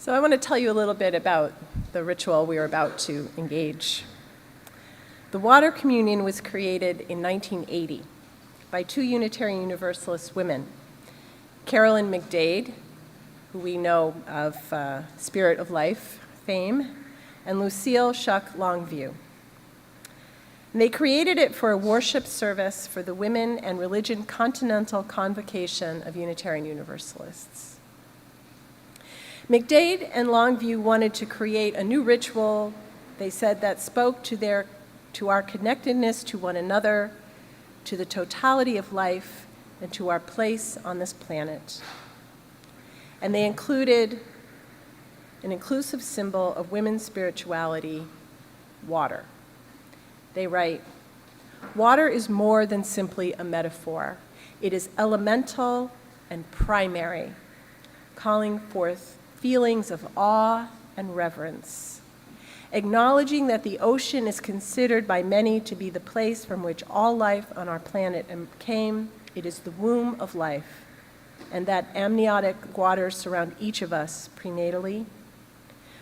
So I want to tell you a little bit about the ritual we are about to engage. The water communion was created in 1980 by two Unitarian Universalist women, Carolyn McDade, who we know of Spirit of Life fame, and Lucille Shuck Longview. And they created it for a worship service for the Women and Religion Continental Convocation of Unitarian Universalists. McDade and Longview wanted to create a new ritual, they said, that spoke to our connectedness to one another, to the totality of life, and to our place on this planet. And they included an inclusive symbol of women's spirituality, water. They write, "Water is more than simply a metaphor. It is elemental and primary, calling forth feelings of awe and reverence. Acknowledging that the ocean is considered by many to be the place from which all life on our planet came, it is the womb of life, and that amniotic waters surround each of us prenatally.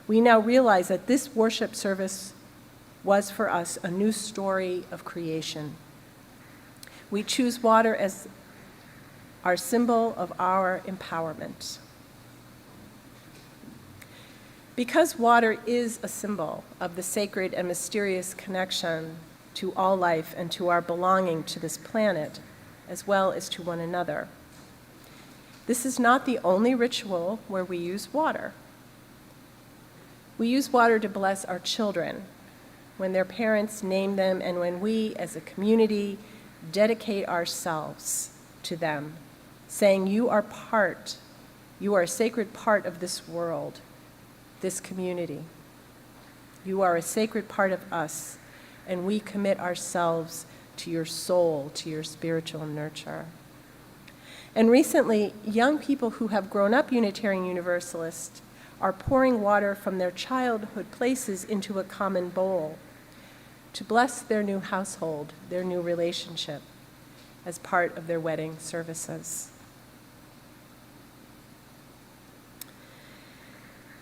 We now realize that this worship service was for us a new story of creation. We choose water as our symbol of our empowerment." Because water is a symbol of the sacred and mysterious connection to all life and to our belonging to this planet, as well as to one another. This is not the only ritual where we use water. We use water to bless our children when their parents name them and when we, as a community, dedicate ourselves to them, saying, you are a sacred part of this world, this community. You are a sacred part of us, and we commit ourselves to your soul, to your spiritual nurture. And recently, young people who have grown up Unitarian Universalist are pouring water from their childhood places into a common bowl to bless their new household, their new relationship, as part of their wedding services.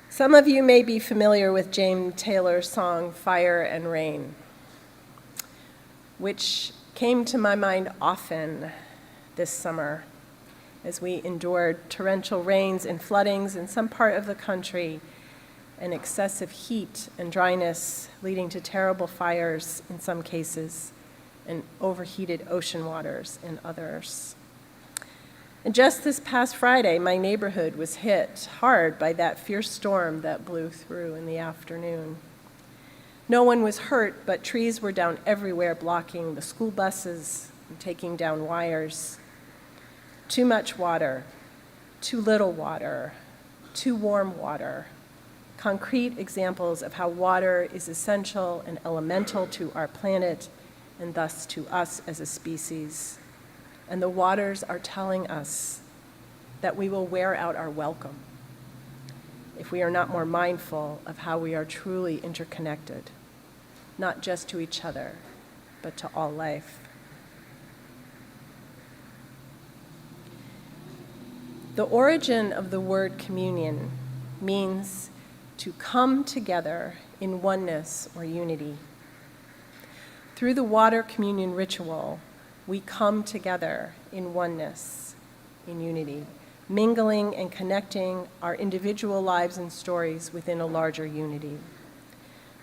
Some of you may be familiar with James Taylor's song, Fire and Rain, which came to my mind often this summer as we endured torrential rains and floodings in some part of the country and excessive heat and dryness leading to terrible fires in some cases and overheated ocean waters in others. And just this past Friday, my neighborhood was hit hard by that fierce storm that blew through in the afternoon. No one was hurt, but trees were down everywhere, blocking the school buses and taking down wires. Too much water, too little water, too warm water. Concrete examples of how water is essential and elemental to our planet and thus to us as a species. And the waters are telling us that we will wear out our welcome if we are not more mindful of how we are truly interconnected, not just to each other, but to all life. The origin of the word communion means to come together in oneness or unity. Through the water communion ritual, we come together in oneness, in unity, mingling and connecting our individual lives and stories within a larger unity,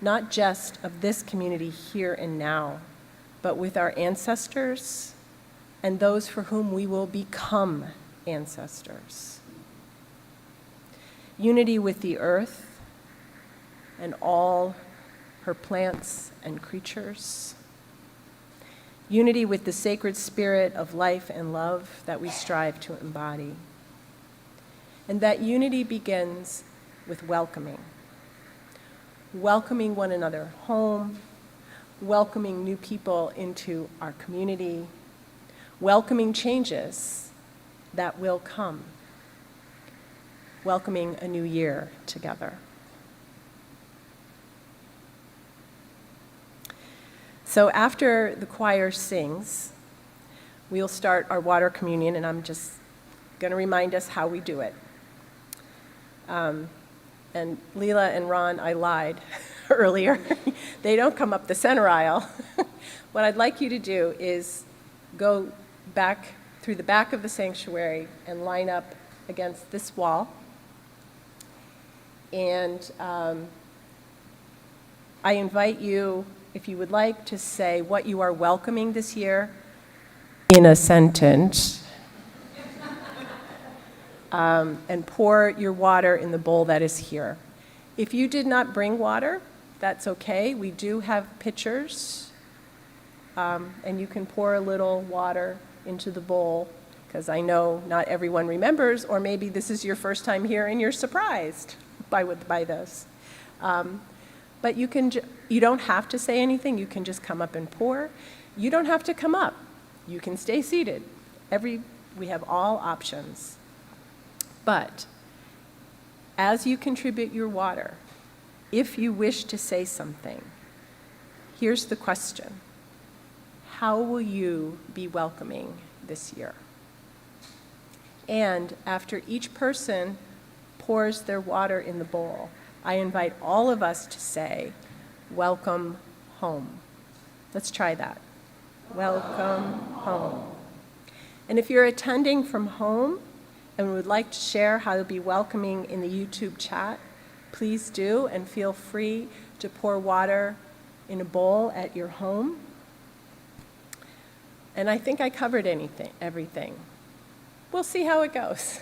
not just of this community here and now, but with our ancestors and those for whom we will become ancestors. Unity with the earth and all her plants and creatures. Unity with the sacred spirit of life and love that we strive to embody. And that unity begins with welcoming. Welcoming one another home, welcoming new people into our community, welcoming changes that will come, welcoming a new year together. So after the choir sings, we'll start our water communion, and I'm just going to remind us how we do it. And Leela and Ron, I lied earlier. They don't come up the center aisle. What I'd like you to do is go back through the back of the sanctuary and line up against this wall. And I invite you, if you would like, to say what you are welcoming this year in a sentence. And pour your water in the bowl that is here. If you did not bring water, that's okay. We do have pitchers, and you can pour a little water into the bowl, because I know not everyone remembers, or maybe this is your first time here and you're surprised by this. But you don't have to say anything. You can just come up and pour. You don't have to come up. You can stay seated. We have all options. But as you contribute your water, if you wish to say something, here's the question. How will you be welcoming this year? And after each person pours their water in the bowl, I invite all of us to say, welcome home. Let's try that. Welcome home. And if you're attending from home, and would like to share how you'll be welcoming in the YouTube chat, please do, and feel free to pour water in a bowl at your home. And I think I covered everything. We'll see how it goes.